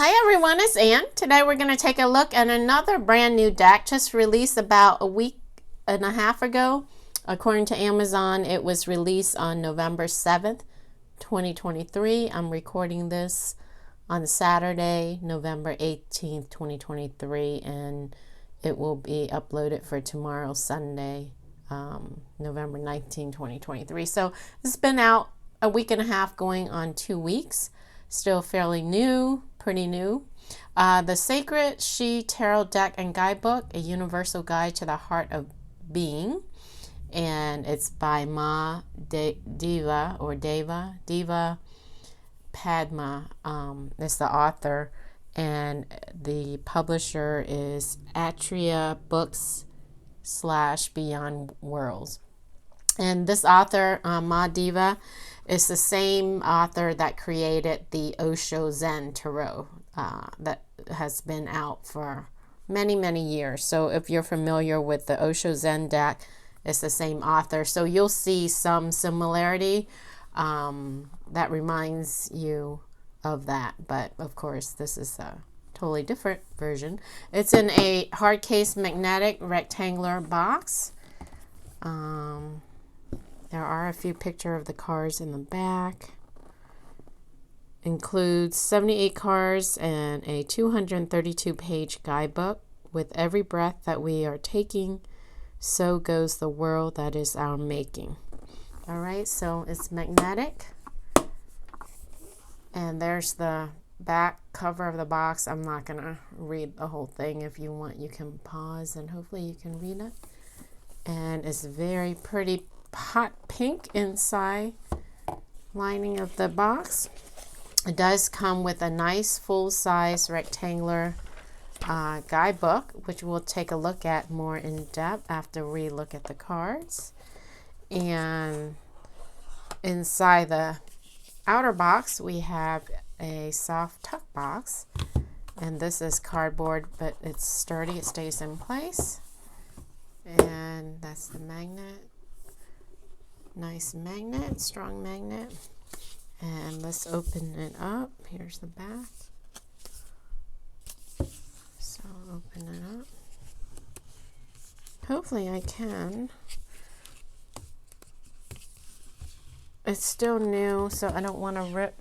Hi everyone, it's Ann. Today we're going to take a look at another brand new deck just released about a week and a half ago. According to Amazon, it was released on November 7th, 2023. I'm recording this on Saturday, November 18th, 2023, and it will be uploaded for tomorrow, Sunday, November 19th, 2023. So it's been out a week and a half, going on 2 weeks. Still fairly new, pretty new. The Sacred She Tarot Deck and Guidebook, a universal guide to the heart of being. And it's by Ma Deva Padma. Is the author. And the publisher is Atria Books / Beyond Worlds. And this author, Ma Deva, is the same author that created the Osho Zen Tarot that has been out for many, many years. So if you're familiar with the Osho Zen deck, it's the same author. So you'll see some similarity that reminds you of that. But of course, this is a totally different version. It's in a hard case magnetic rectangular box. There are a few pictures of the cards in the back. Includes 78 cards and a 232-page guidebook. With every breath that we are taking, so goes the world that is our making. All right, so it's magnetic. And there's the back cover of the box. I'm not going to read the whole thing. If you want, you can pause and hopefully you can read it. And it's very pretty hot pink inside lining of the box. It does come with a nice full-size rectangular guidebook, which we'll take a look at more in depth after we look at the cards. And inside the outer box, we have a soft tuck box. And this is cardboard, but it's sturdy. It stays in place. And that's the magnet. Nice magnet, strong magnet. And let's open it up. Here's the back. So open it up. Hopefully I can. It's still new, so I don't want to rip.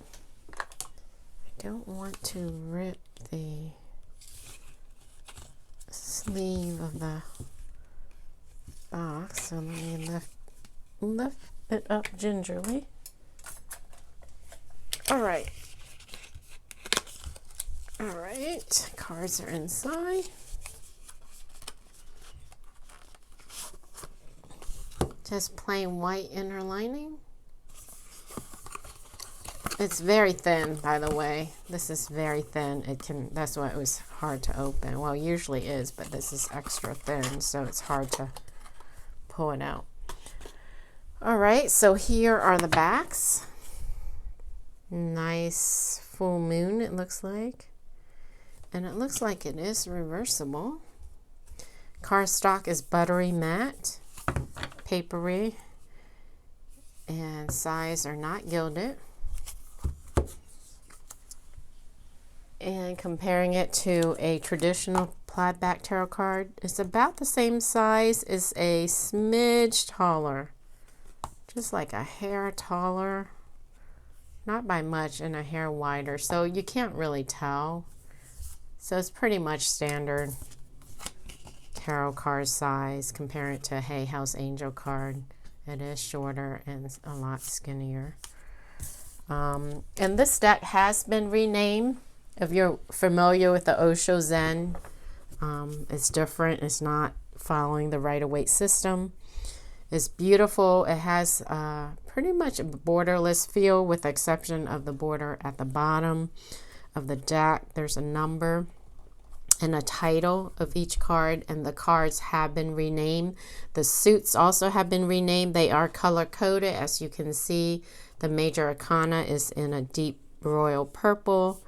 I don't want to rip the sleeve of the box. So let me lift it up gingerly. All right, cards are inside. Just plain white inner lining. It's very thin, by the way. This is very thin. That's why it was hard to open. Well, usually is, but this is extra thin, so it's hard to pull it out. All right, so here are the backs. Nice full moon, it looks like. And it looks like it is reversible. Cardstock is buttery matte, papery, and sides are not gilded. And comparing it to a traditional plaid back tarot card, it's about the same size, is a smidge taller. Just like a hair taller, not by much, and a hair wider. So you can't really tell. So it's pretty much standard tarot card size. Compare it to Hay House Angel card. It is shorter and a lot skinnier. And this deck has been renamed. If you're familiar with the Osho Zen, it's different. It's not following the Rider-Waite system. It's beautiful. It has pretty much a borderless feel, with the exception of the border at the bottom of the deck. There's a number and a title of each card, and the cards have been renamed. The suits also have been renamed. They are color-coded. As you can see, the major arcana is in a deep royal purple,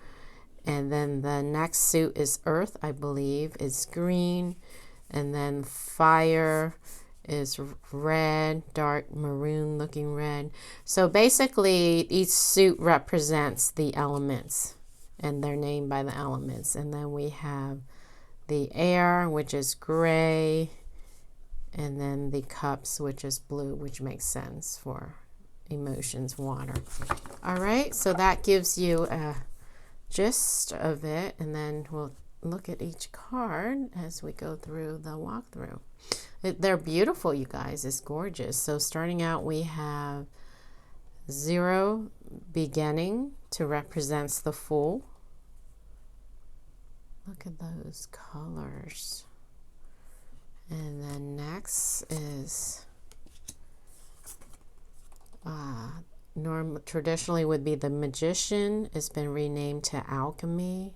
and then the next suit is Earth, I believe, is green, and then Fire is red, dark maroon looking red. So basically each suit represents the elements and they're named by the elements. And then we have the air, which is gray, and then the cups, which is blue, which makes sense for emotions, water. All right, so that gives you a gist of it, and then we'll look at each card as we go through the walkthrough. They're beautiful, you guys. It's gorgeous. So starting out, we have 0, beginning, to represents the Fool. Look at those colors. And then next is traditionally would be the Magician. It's been renamed to Alchemy.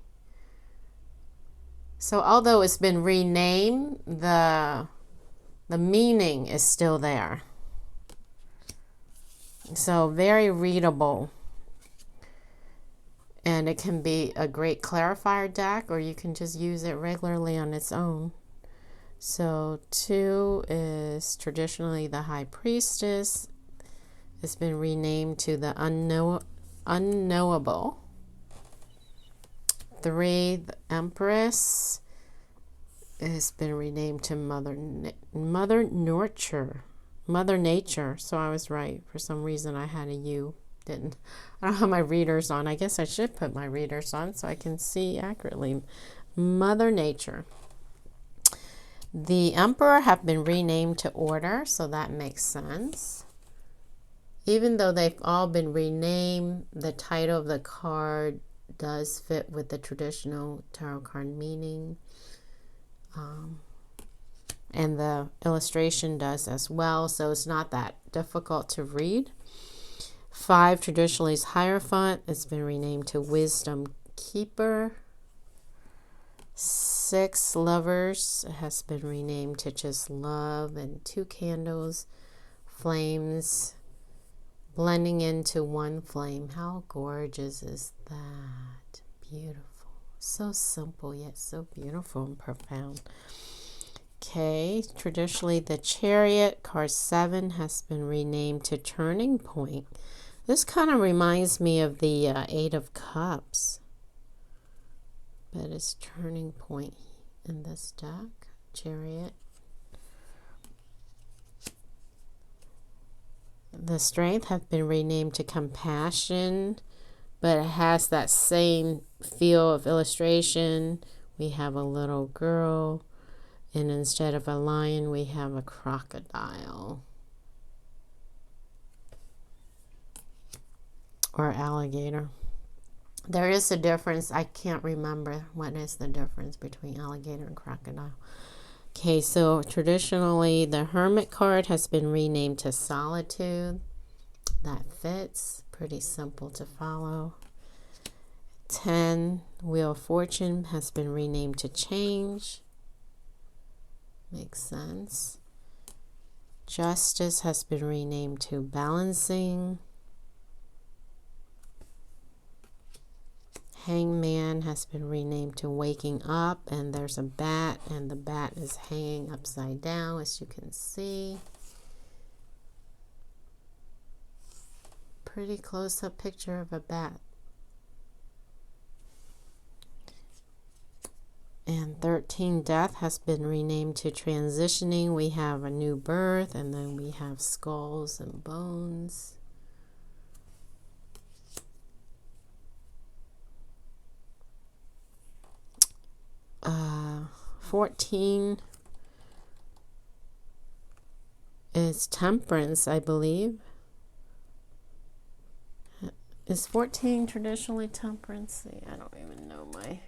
So although it's been renamed, the meaning is still there. So very readable. And it can be a great clarifier deck, or you can just use it regularly on its own. So 2 is traditionally the High Priestess. It's been renamed to the Unknowable. 3, the Empress. It's been renamed to Mother Nature. So I was right. For some reason I had a U. I don't have my readers on. I guess I should put my readers on so I can see accurately. Mother Nature. The Emperor have been renamed to Order, so that makes sense. Even though they've all been renamed, the title of the card does fit with the traditional tarot card meaning. And the illustration does as well, so it's not that difficult to read. 5 traditionally is Hierophant. It's been renamed to Wisdom Keeper. 6 Lovers has been renamed to just Love, and 2 candles, flames blending into one flame. How gorgeous is that? Beautiful. So simple yet so beautiful and profound. Okay, traditionally the Chariot, card 7, has been renamed to Turning Point. This kind of reminds me of the 8 of Cups, but it's Turning Point in this deck. Chariot. The Strength have been renamed to Compassion, but it has that same feel of illustration. We have a little girl, and instead of a lion, we have a crocodile or alligator. There is a difference. I can't remember what is the difference between alligator and crocodile. Okay, so traditionally the Hermit card has been renamed to Solitude. That fits. Pretty simple to follow. 10, Wheel of Fortune has been renamed to Change. Makes sense. Justice has been renamed to Balancing. Hangman has been renamed to Waking Up, and there's a bat, and the bat is hanging upside down, as you can see. Pretty close-up picture of a bat. And 13, Death has been renamed to Transitioning. We have a new birth, and then we have skulls and bones. 14 is Temperance, I believe. Is 14 traditionally Temperance? See, I don't even know my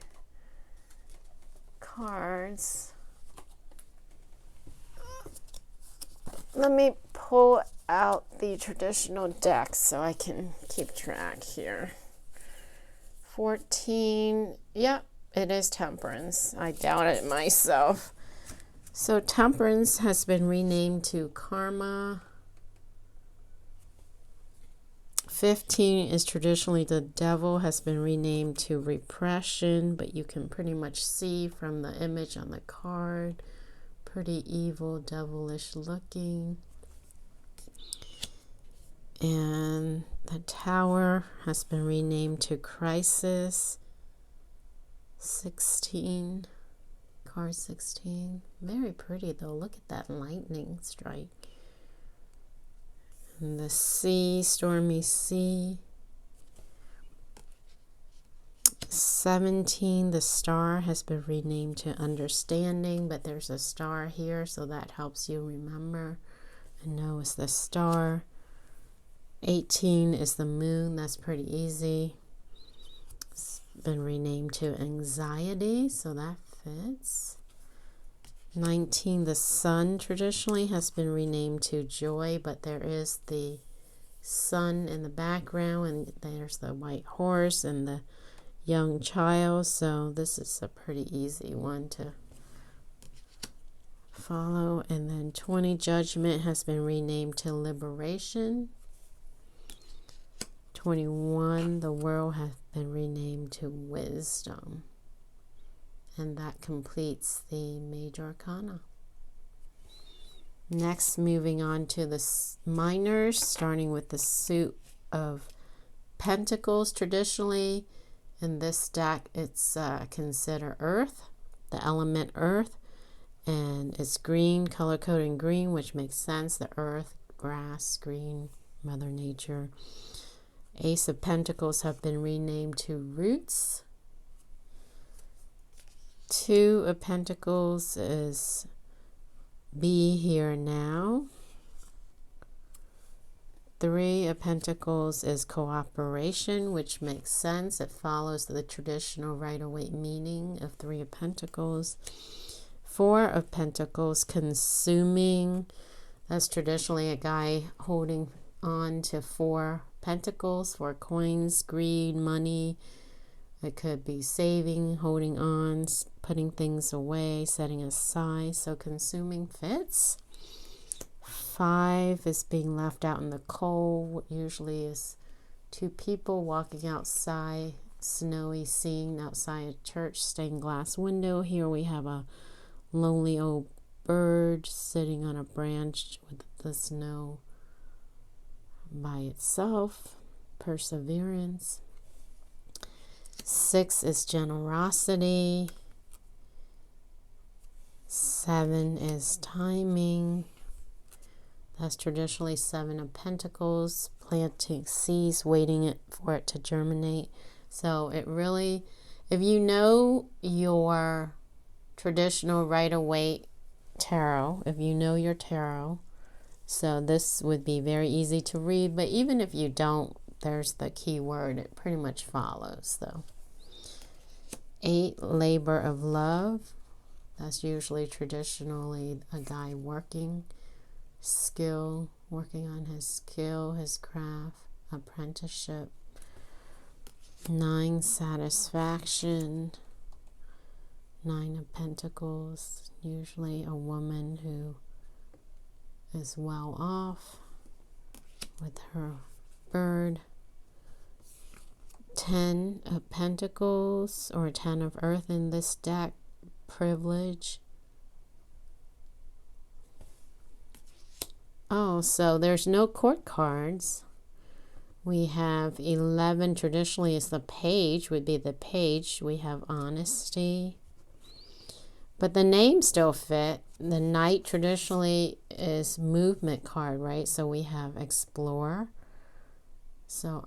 cards. Let me pull out the traditional deck so I can keep track here. 14, yep. It is Temperance. I doubted myself. So Temperance has been renamed to Karma. 15 is traditionally the Devil, has been renamed to Repression, but you can pretty much see from the image on the card. Pretty evil, devilish looking. And the Tower has been renamed to Crisis. 16. Card 16. Very pretty though. Look at that lightning strike. And the sea, stormy sea. 17, the star has been renamed to understanding, but there's a star here, so that helps you remember and know it's the star. 18 is the moon. That's pretty easy. It's been renamed to anxiety, so that fits. 19, the sun traditionally has been renamed to joy, but there is the sun in the background, and there's the white horse and the young child, so this is a pretty easy one to follow. And then 20, judgment has been renamed to liberation. 21, the world has been renamed to wisdom. And that completes the major arcana. Next, moving on to the minors, starting with the suit of pentacles. Traditionally, in this deck, it's considered earth, the element earth, and it's green, color coding green, which makes sense. The earth, grass, green, Mother Nature. Ace of Pentacles have been renamed to roots. 2 of Pentacles is be here now. 3 of Pentacles is cooperation, which makes sense. It follows the traditional Rider-Waite meaning of 3 of Pentacles. 4 of Pentacles, consuming. That's traditionally a guy holding on to 4 pentacles, 4 coins, greed, money. It could be saving, holding on, putting things away, setting aside. So consuming fits. 5 is being left out in the cold. Usually is 2 people walking outside, snowy scene outside a church, stained glass window. Here we have a lonely old bird sitting on a branch with the snow by itself. Perseverance. 6 is generosity. 7 is timing. That's traditionally 7 of Pentacles, planting seeds, waiting for it to germinate. So it really, if you know your traditional Rider-Waite tarot, if you know your tarot, so this would be very easy to read. But even if you don't, there's the key word. It pretty much follows, though. 8, labor of love. That's usually traditionally a guy working. Skill, working on his skill, his craft, apprenticeship. 9, satisfaction. 9 of Pentacles, usually a woman who is well off with her bird. 10 of Pentacles, or 10 of Earth in this deck, privilege. Oh, so there's no court cards. We have 11, traditionally is the page, would be the page. We have honesty. But the names still fit. The knight traditionally is movement card, right? So we have explore. So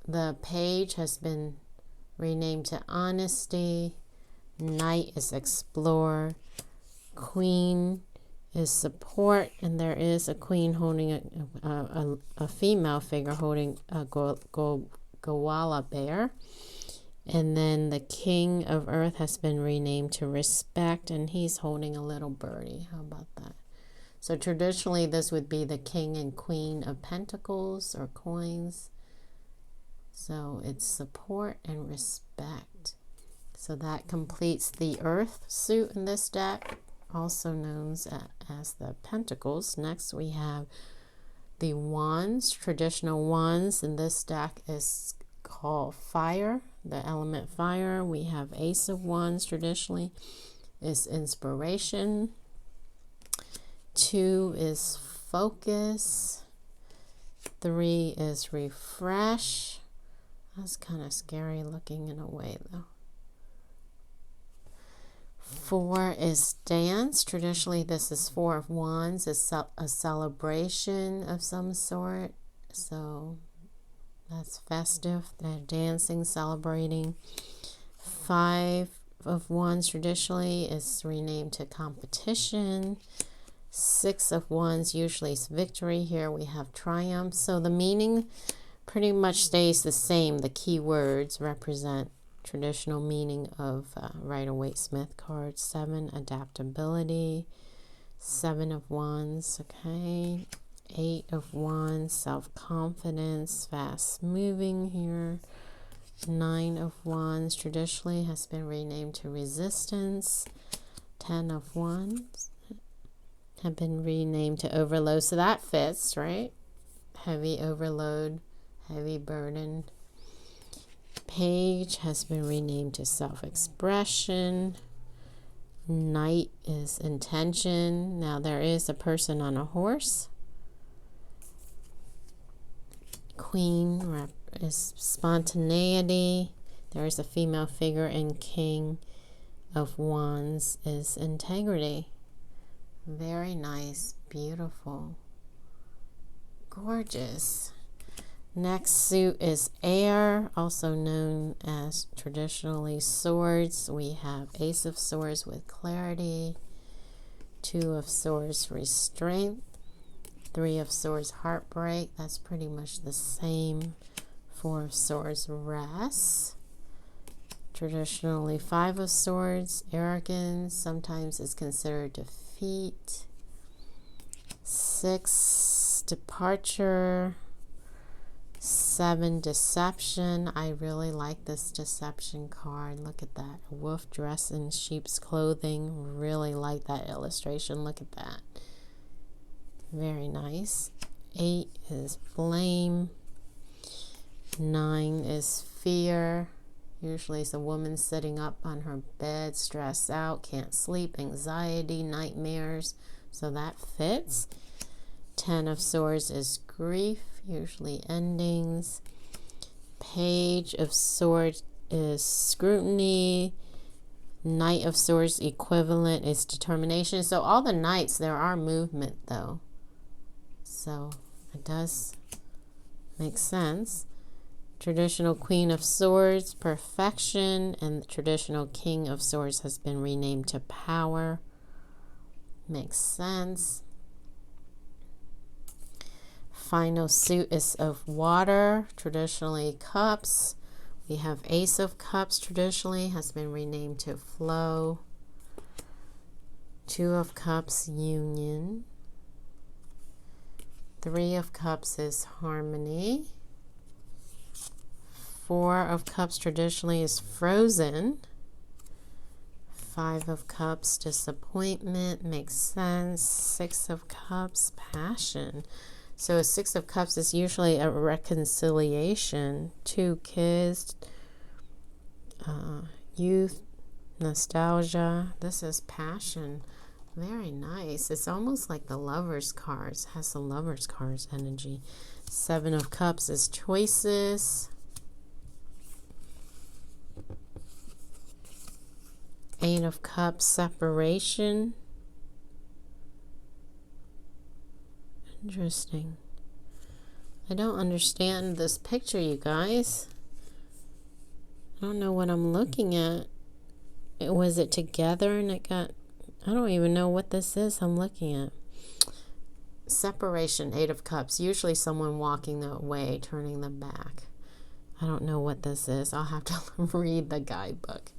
the page has been renamed to honesty. Knight is explore. Queen is support, and there is a queen holding a female figure holding a koala bear. And then the king of earth has been renamed to respect, and he's holding a little birdie. How about that? So traditionally this would be the king and queen of pentacles or coins. So it's support and respect. So that completes the earth suit in this deck, also known as the pentacles. Next we have the wands. Traditional wands in this deck is called fire, the element fire. We have ace of wands traditionally is inspiration. 2 is focus. 3 is refresh. That's kind of scary looking in a way though. 4 is dance. Traditionally, this is 4 of Wands. It's a celebration of some sort. So that's festive. They're dancing, celebrating. 5 of Wands traditionally is renamed to competition. 6 of Wands usually is victory. Here we have triumph. So the meaning pretty much stays the same. The key words represent traditional meaning of Rider-Waite-Smith card. 7, adaptability. 7 of Wands, okay. 8 of Wands, self-confidence, fast moving here. 9 of Wands traditionally has been renamed to resistance. 10 of Wands have been renamed to overload. So that fits, right? Heavy overload, heavy burden. Page has been renamed to self-expression. Knight is intention. Now there is a person on a horse. Queen is spontaneity. There is a female figure, and King of Wands is integrity. Very nice, beautiful, gorgeous. Next suit is air, also known as traditionally swords. We have Ace of Swords with clarity, 2 of Swords restraint, 3 of Swords heartbreak. That's pretty much the same. 4 of Swords rest. Traditionally 5 of Swords arrogance, sometimes is considered defeat. 6 departure. 7 deception. I really like this deception card. Look at that. A wolf dressed in sheep's clothing. Really like that illustration. Look at that. Very nice. 8 is flame. 9 is fear. Usually it's a woman sitting up on her bed, stressed out, can't sleep, anxiety, nightmares. So that fits. 10 of Swords is grief, usually endings. Page of Swords is scrutiny. Knight of Swords equivalent is determination. So all the knights, there are movement though. So it does make sense. Traditional Queen of Swords, perfection, and the traditional King of Swords has been renamed to power. Makes sense. Final suit is of water, traditionally cups. We have Ace of Cups traditionally has been renamed to flow. 2 of Cups, union. 3 of Cups is harmony. 4 of Cups traditionally is frozen. 5 of Cups, disappointment, makes sense. 6 of Cups, passion. So a 6 of Cups is usually a reconciliation. 2 kids, youth, nostalgia. This is passion. Very nice. It's almost like the Lovers cards. Has the Lovers cards energy. 7 of Cups is choices. 8 of Cups, separation. Interesting. I don't understand this picture, you guys. I don't know what I'm looking at. Was it together and it got... I don't even know what this is I'm looking at. Separation, 8 of Cups. Usually someone walking away, turning them back. I don't know what this is. I'll have to read the guidebook.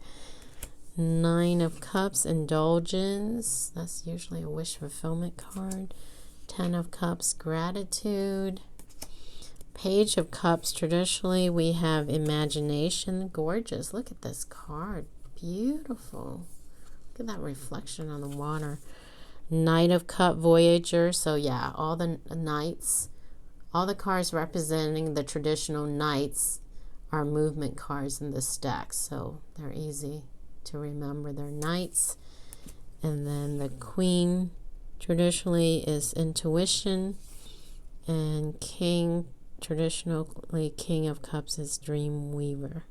9 of Cups, indulgence. That's usually a wish fulfillment card. 10 of Cups, gratitude. Page of Cups, traditionally we have imagination. Gorgeous. Look at this card. Beautiful. Look at that reflection on the water. Knight of Cup, Voyager. So yeah, all the knights, all the cards representing the traditional knights are movement cards in this deck. So they're easy to remember. They're knights. And then the Queen traditionally is intuition. And King, traditionally King of Cups, is dream weaver.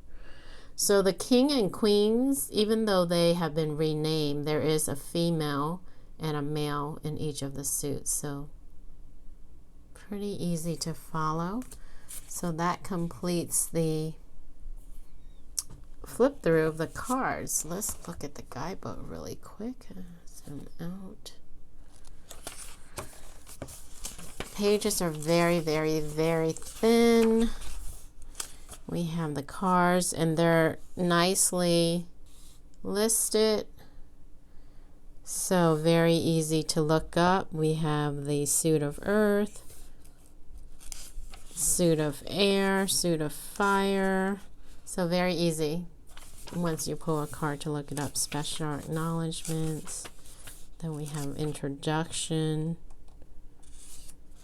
So the king and queens, even though they have been renamed, there is a female and a male in each of the suits. So pretty easy to follow. So that completes the flip through of the cards. Let's look at the guidebook really quick. Zoom out. Pages are very, very, very thin. We have the cards and they're nicely listed. So very easy to look up. We have the suit of earth, suit of air, suit of fire. So very easy once you pull a card to look it up. Special acknowledgments. Then we have introduction.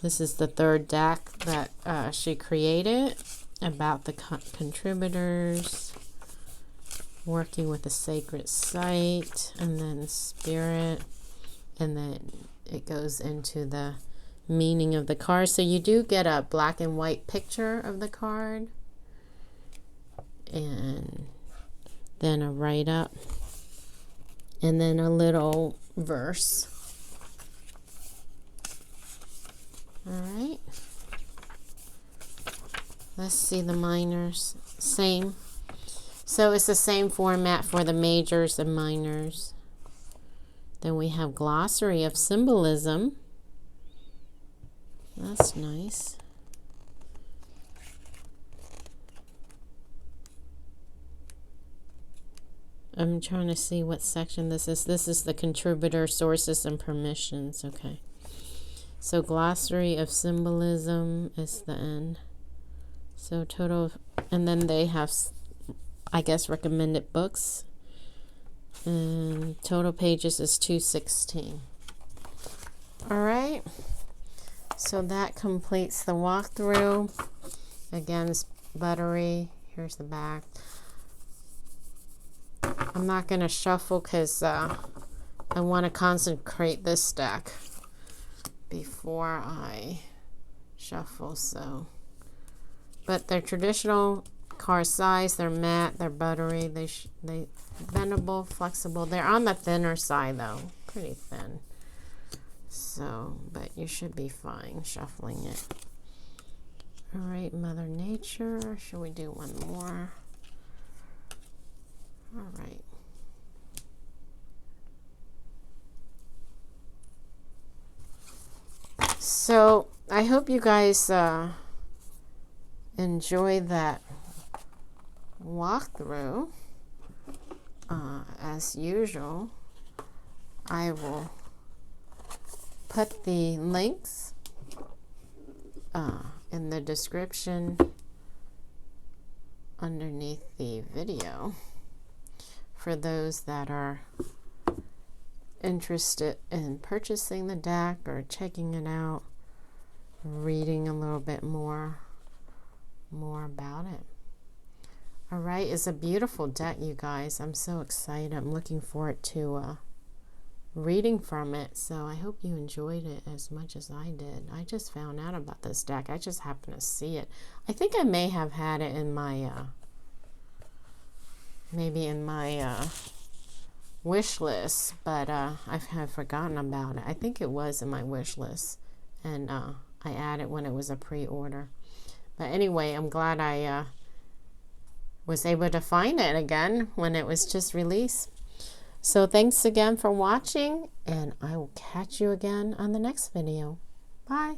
This is the third deck that she created about the contributors, working with a sacred site, and then spirit, and then it goes into the meaning of the card. So you do get a black and white picture of the card, and then a write-up, and then a little verse. All right. Let's see the minors. Same. So it's the same format for the majors and minors. Then we have glossary of symbolism. That's nice. I'm trying to see what section this is. This is the contributor sources and permissions. Okay. So glossary of symbolism is the end. So total, and then they have, I guess, recommended books. And total pages is 216. All right. So that completes the walkthrough. Again, it's buttery. Here's the back. I'm not going to shuffle because I want to concentrate this deck before I shuffle. So, but they're traditional card size. They're matte. They're buttery. They bendable, flexible. They're on the thinner side though, pretty thin. So, but you should be fine shuffling it. All right, Mother Nature. Should we do one more? All right. So I hope you guys enjoy that walkthrough. As usual, I will put the links in the description underneath the video for those that are interested in purchasing the deck or checking it out, reading a little bit more about it. All right, it's a beautiful deck, you guys. I'm so excited. I'm looking forward to reading from it. So I hope you enjoyed it as much as I did. I just found out about this deck. I just happened to see it. I think I may have had it in my maybe in my wish list, but I've forgotten about it. I think it was in my wish list, and I added when it was a pre-order. But anyway, I'm glad I was able to find it again when it was just released. So thanks again for watching, and I will catch you again on the next video. Bye.